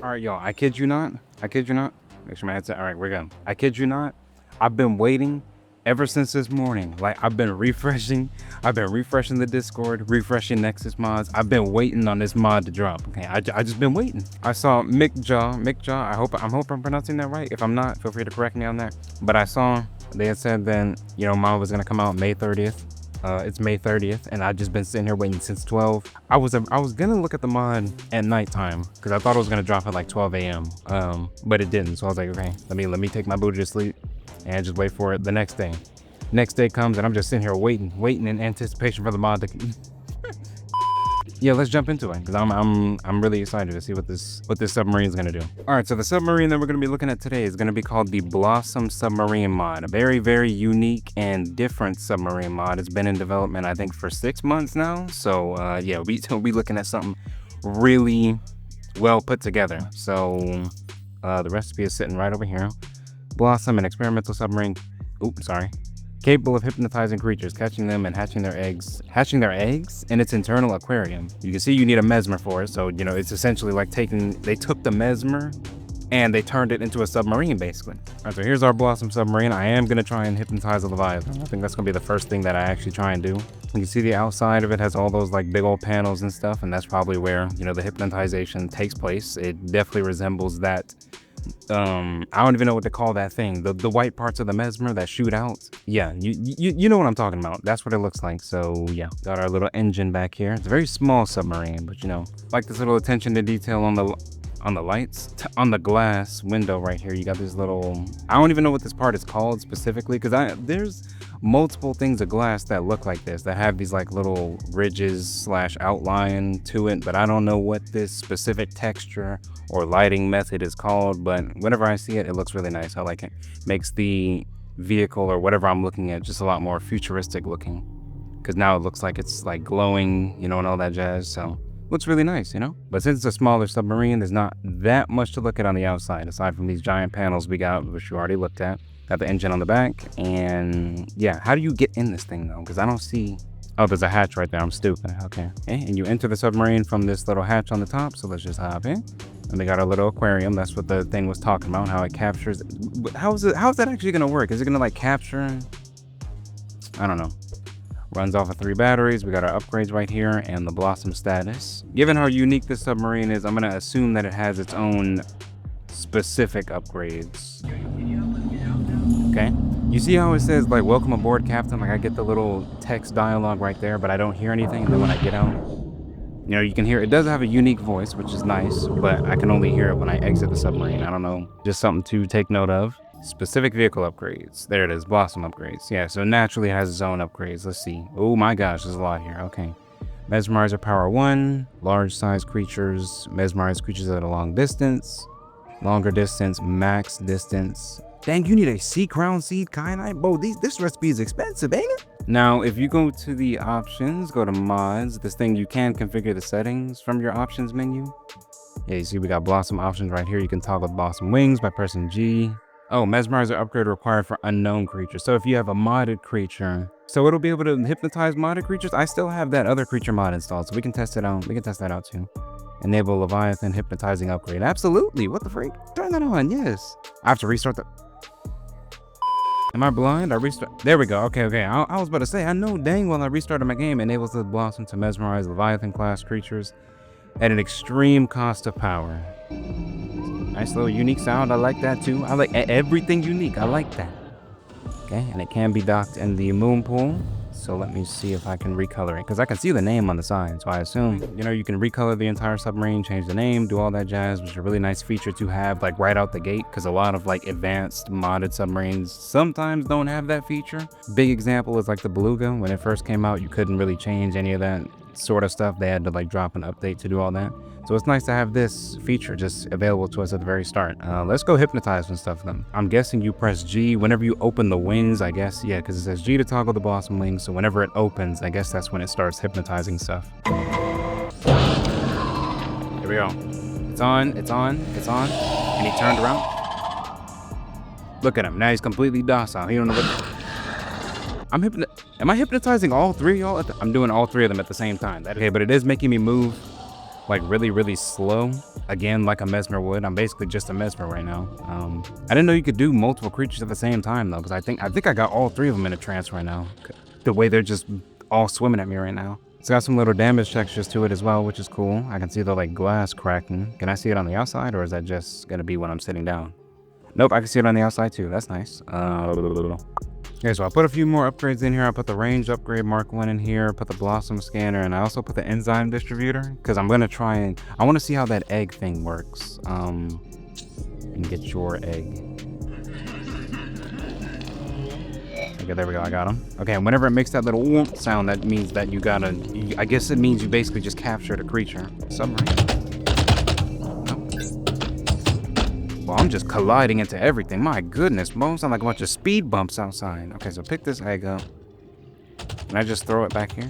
All right, y'all. I kid you not. I kid you not. Make sure my headset. All right, we're good. I kid you not. I've been waiting ever since this morning. Like I've been refreshing. I've been refreshing the Discord, refreshing Nexus mods. I've been waiting on this mod to drop. Okay, I just been waiting. I saw Mickjaw. I hope I'm pronouncing that right. If I'm not, feel free to correct me on that. But I saw they had said then mod was gonna come out May 30th. It's May 30th, and I've just been sitting here waiting since 12. I was gonna look at the mod at nighttime because I thought it was gonna drop at like 12 a.m. But it didn't. So I was like, okay, let me take my booty to sleep and just wait for it the next day. Next day comes, and I'm just sitting here waiting in anticipation for the mod to. Yeah, let's jump into it because I'm really excited to see what this submarine is gonna do. All right, so the submarine that we're gonna be looking at today is gonna be called the Blossom Submarine mod, a very, very unique and different submarine mod. It's been in development, I think, for 6 months now. So yeah, we'll be looking at something really well put together. So the recipe is sitting right over here. Blossom, an experimental submarine. Oops, sorry. Capable of hypnotizing creatures, catching them and hatching their eggs in its internal aquarium. You can see you need a mesmer for it, so it's essentially like they took the mesmer and they turned it into a submarine basically. All right, so here's our Blossom Submarine. I am gonna try and hypnotize a Leviathan. I think that's gonna be the first thing that I actually try and do. You can see the outside of it has all those like big old panels and stuff, and that's probably where the hypnotization takes place. It definitely resembles that. I don't even know what to call that thing. The white parts of the mesmer that shoot out. Yeah, you know what I'm talking about. That's what it looks like. So yeah, got our little engine back here. It's a very small submarine, but like this little attention to detail on the lights, on the glass window right here. You got this little, I don't even know what this part is called specifically, because there's multiple things of glass that look like this, that have these like little ridges / outline to it, but I don't know what this specific texture or lighting method is called. But whenever I see it, it looks really nice. I like it. Makes the vehicle or whatever I'm looking at just a lot more futuristic looking, because now it looks like it's like glowing, and all that jazz. So looks really nice, But since it's a smaller submarine, there's not that much to look at on the outside, aside from these giant panels we got, which you already looked at. Got the engine on the back, and yeah, how do you get in this thing though? Because I don't see. Oh, there's a hatch right there. I'm stupid. Okay, and you enter the submarine from this little hatch on the top. So let's just hop in. And they got our little aquarium. That's what the thing was talking about. How it captures. How's that actually gonna work? Is it gonna like capture? I don't know. Runs off of 3 batteries. We got our upgrades right here and the Blossom status. Given how unique this submarine is, I'm gonna assume that it has its own specific upgrades. Okay. You see how it says like welcome aboard, Captain? Like I get the little text dialogue right there, but I don't hear anything. And then when I get out, you can hear it does have a unique voice, which is nice, but I can only hear it when I exit the submarine. I don't know. Just something to take note of. Specific vehicle upgrades. There it is, Blossom upgrades. Yeah, so naturally it has its own upgrades. Let's see. Oh my gosh, there's a lot here. Okay. Mesmerizer power 1, large size creatures, mesmerize creatures at a long distance, longer distance, max distance. Dang, you need a sea crown seed kyanite? Bro, this recipe is expensive, ain't it? Now, if you go to the options, go to mods, this thing you can configure the settings from your options menu. Yeah, you see we got Blossom options right here. You can toggle Blossom wings by pressing G. Oh, mesmerizer upgrade required for unknown creatures. So if you have a modded creature, so it'll be able to hypnotize modded creatures. I still have that other creature mod installed, so we can test it out. We can test that out too. Enable Leviathan hypnotizing upgrade. Absolutely. What the freak? Turn that on. Yes. I have to restart the. Am I blind? I restart. There we go. Okay. I was about to say, I know dang well I restarted my game. Enables the Blossom to mesmerize Leviathan class creatures at an extreme cost of power. Nice little unique sound. I like that too. I like everything unique. I like that. Okay, and it can be docked in the moon pool. So let me see if I can recolor it, because I can see the name on the side. So I assume, you can recolor the entire submarine, change the name, do all that jazz, which is a really nice feature to have like right out the gate, because a lot of like advanced modded submarines sometimes don't have that feature. Big example is like the Beluga. When it first came out, you couldn't really change any of that sort of stuff. They had to like drop an update to do all that. So it's nice to have this feature just available to us at the very start. Let's go hypnotize some stuff then. I'm guessing you press G whenever you open the wings, I guess. Yeah, because it says G to toggle the Blossom wings. So whenever it opens, I guess that's when it starts hypnotizing stuff. Here we go. It's on. And he turned around. Look at him. Now he's completely docile. He don't know what. Am I hypnotizing all 3 of y'all? I'm doing all 3 of them at the same time. Okay, but it is making me move. like really, really slow. Again, like a Mesmer would. I'm basically just a Mesmer right now. I didn't know you could do multiple creatures at the same time though, because I think I got all 3 of them in a trance right now. The way they're just all swimming at me right now. It's got some little damage textures to it as well, which is cool. I can see the like glass cracking. Can I see it on the outside, or is that just gonna be when I'm sitting down? Nope, I can see it on the outside too. That's nice. Okay, so I put a few more upgrades in here. I put the range upgrade Mark 1 in here, put the Blossom scanner, and I also put the enzyme distributor because I'm gonna try and I want to see how that egg thing works. And get your egg. Okay, there we go. I got him. Okay, and whenever it makes that little whoomp sound, that means that you gotta. I guess it means you basically just captured a creature. Submarine. Well, I'm just colliding into everything. My goodness, bro. Sound like a bunch of speed bumps outside. Okay, so pick this egg up. Can I just throw it back here?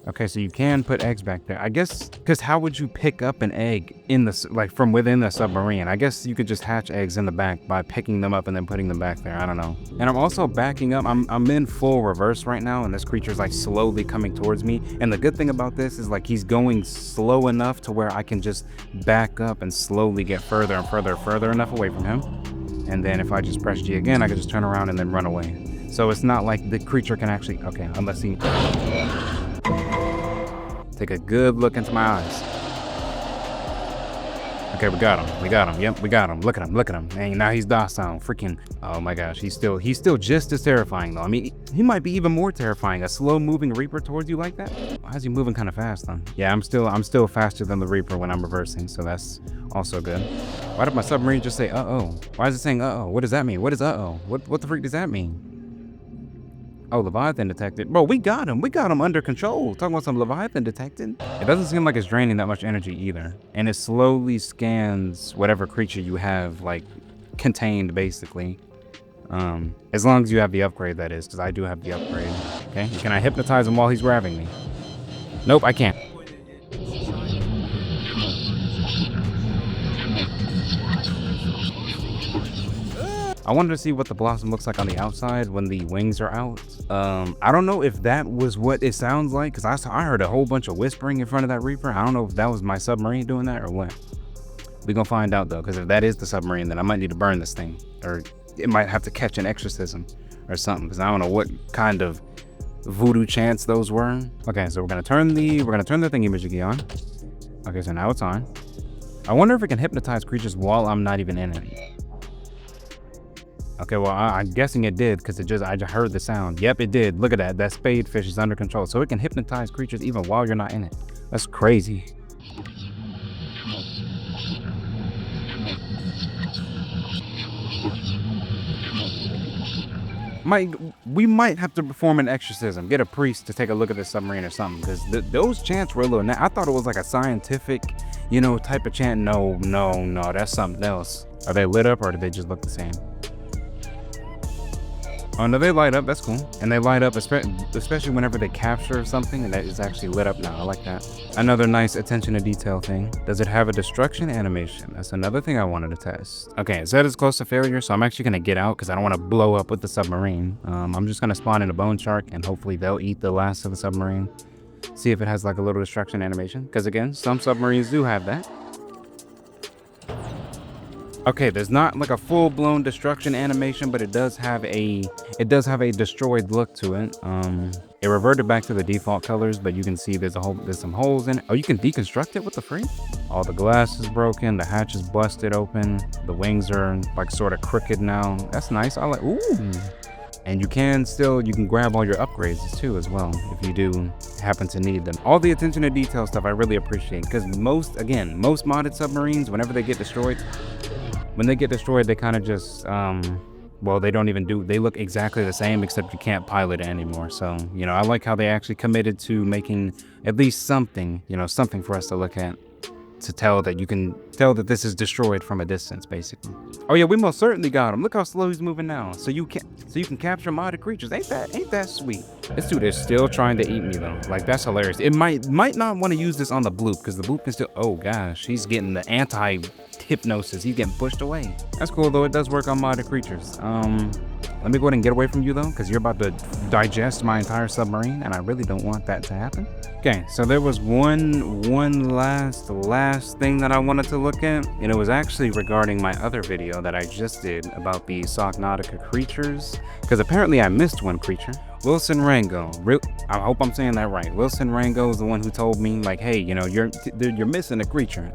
Okay, so you can put eggs back there. I guess, because how would you pick up an egg in the, like from within the submarine? I guess you could just hatch eggs in the back by picking them up and then putting them back there. I don't know. And I'm also backing up. I'm in full reverse right now, and this creature's like slowly coming towards me. And the good thing about this is like he's going slow enough to where I can just back up and slowly get further and further enough away from him. And then if I just press G again, I can just turn around and then run away. So it's not like the creature can actually, okay, unless he... Take a good look into my eyes. Okay, we got him. We got him. Yep, we got him. Look at him. Look at him. And now he's docile. Freaking. Oh my gosh. He's still just as terrifying though. I mean, he might be even more terrifying. A slow moving Reaper towards you like that? Why is he moving kind of fast then? Yeah, I'm still faster than the Reaper when I'm reversing, so that's also good. Why did my submarine just say uh-oh? Why is it saying uh-oh? What does that mean? What is uh-oh? What the freak does that mean? Oh, Leviathan detected. Bro, we got him. We got him under control. Talking about some Leviathan detected. It doesn't seem like it's draining that much energy either. And it slowly scans whatever creature you have, like, contained, basically. As long as you have the upgrade, that is, because I do have the upgrade. Okay, can I hypnotize him while he's grabbing me? Nope, I can't. I wanted to see what the Blossom looks like on the outside when the wings are out. I don't know if that was what it sounds like, because I heard a whole bunch of whispering in front of that Reaper. I don't know if that was my submarine doing that or what. We're gonna find out though, because if that is the submarine, then I might need to burn this thing, or it might have to catch an exorcism or something, because I don't know what kind of voodoo chants those were. Okay, so we're gonna turn the thingy-majiggy on. Okay, so now it's on. I wonder if it can hypnotize creatures while I'm not even in it. Okay, well, I'm guessing it did because I just heard the sound. Yep, it did. Look at that. That spadefish is under control. So it can hypnotize creatures even while you're not in it. That's crazy. We might have to perform an exorcism. Get a priest to take a look at this submarine or something, because those chants were a little... I thought it was like a scientific, you know, type of chant. No, that's something else. Are they lit up or do they just look the same? Oh no, they light up. That's cool. And they light up, especially whenever they capture something and that is actually lit up now. I like that. Another nice attention to detail thing. Does it have a destruction animation? That's another thing I wanted to test. Okay, it said it's close to failure, so I'm actually going to get out because I don't want to blow up with the submarine. I'm just going to spawn in a Boneshark and hopefully they'll eat the last of the submarine. See if it has like a little destruction animation. Because again, some submarines do have that. Okay, there's not like a full-blown destruction animation, but it does have a destroyed look to it. It reverted back to the default colors, but you can see there's some holes in it. Oh, you can deconstruct it with the free? All the glass is broken, the hatch is busted open, the wings are like sort of crooked now. That's nice. I like, ooh. And you can grab all your upgrades too as well if you do happen to need them. All the attention to detail stuff I really appreciate, because most modded submarines, whenever they get destroyed, they kind of just, well, they look exactly the same, except you can't pilot it anymore. So, you know, I like how they actually committed to making at least something, you know, something for us to look at, to tell that you can tell that this is destroyed from a distance, basically. Oh yeah, we most certainly got him. Look how slow he's moving now. So you can capture modded creatures. Ain't that sweet? This dude is still trying to eat me though. Like, that's hilarious. It might not want to use this on the Bloop, because the Bloop can still, oh gosh, he's getting the hypnosis. He's getting pushed away. That's cool though. It does work on modded creatures. Let me go ahead and get away from you though, because you're about to digest my entire submarine, and I really don't want that to happen. Okay, so there was one last thing that I wanted to look at, and it was actually regarding my other video that I just did about the Socknautica creatures, because apparently I missed one creature. Wilson Rango, I hope I'm saying that right. Wilson Rango is the one who told me, like, hey, you know, you're missing a creature.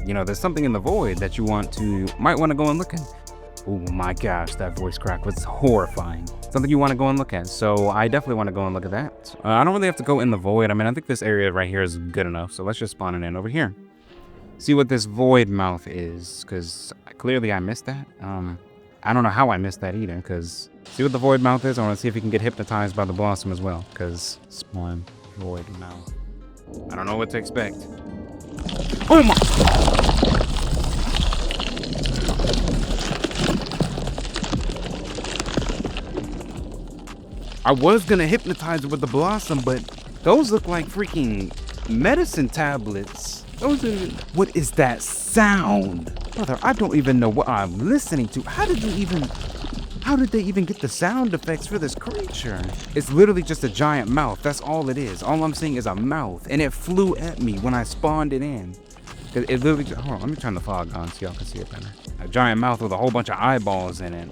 You know, there's something in the void that you might want to go and look at. Oh my gosh, that voice crack was horrifying. Something you want to go and look at. So I definitely want to go and look at that. I don't really have to go in the void. I mean, I think this area right here is good enough. So let's just spawn it in over here. See what this void mouth is, because clearly I missed that. I don't know how I missed that either, because see what the void mouth is. I want to see if we can get hypnotized by the Blossom as well, because spawn void mouth. I don't know what to expect. Oh my! I was gonna hypnotize it with the Blossom, but those look like freaking medicine tablets. What is that sound? Brother, I don't even know what I'm listening to. How did they even get the sound effects for this creature? It's literally just a giant mouth. That's all it is. All I'm seeing is a mouth, and it flew at me when I spawned it in. It literally just, hold on, let me turn the fog on so y'all can see it better. A giant mouth with a whole bunch of eyeballs in it.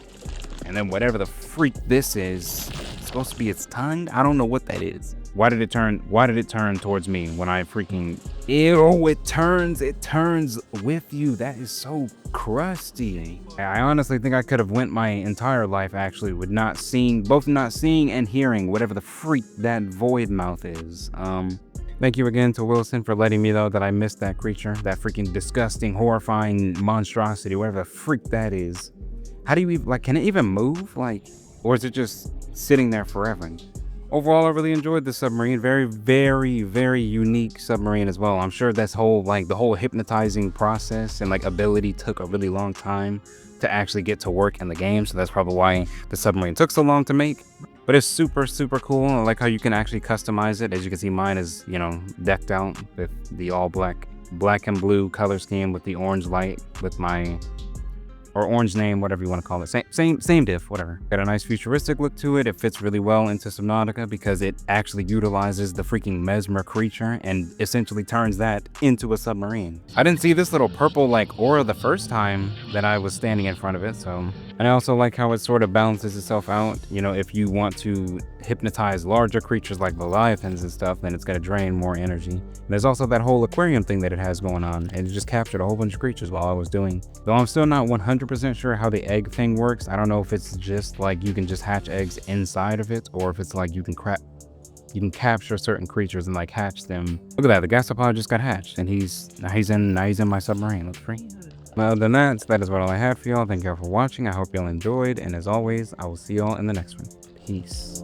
And then whatever the freak this is, it's supposed to be its tongue? I don't know what that is. Why did it turn towards me when I freaking, ew, it turns with you. That is so crusty. I honestly think I could have went my entire life actually with both not seeing and hearing whatever the freak that void mouth is. Thank you again to Wilson for letting me know that I missed that creature, that freaking disgusting, horrifying monstrosity, whatever the freak that is. How do you even, like, can it even move? Like, or is it just sitting there forever? Overall, I really enjoyed the submarine. Very, very, very unique submarine as well. I'm sure this whole, like, the whole hypnotizing process and, like, ability took a really long time to actually get to work in the game. So that's probably why the submarine took so long to make. But it's super, super cool. I like how you can actually customize it. As you can see, mine is, you know, decked out with the all black and blue color scheme with the orange light with my, or orange name, whatever you want to call it. Same diff, whatever. Got a nice futuristic look to it. It fits really well into Subnautica because it actually utilizes the freaking MESMER creature and essentially turns that into a submarine. I didn't see this little purple like aura the first time that I was standing in front of it, so. And I also like how it sort of balances itself out. You know, if you want to hypnotize larger creatures like Leviathans and stuff, then it's going to drain more energy. And there's also that whole aquarium thing that it has going on, and it just captured a whole bunch of creatures while I was doing. Though I'm still not 100% sure how the egg thing works. I don't know if it's just like you can just hatch eggs inside of it, or if it's like you can capture certain creatures and like hatch them. Look at that, the Gasopod just got hatched, and now he's in my submarine. Looks free. Well, other than that is what all I had for y'all. Thank y'all for watching. I hope y'all enjoyed, and as always, I will see y'all in the next one. Peace.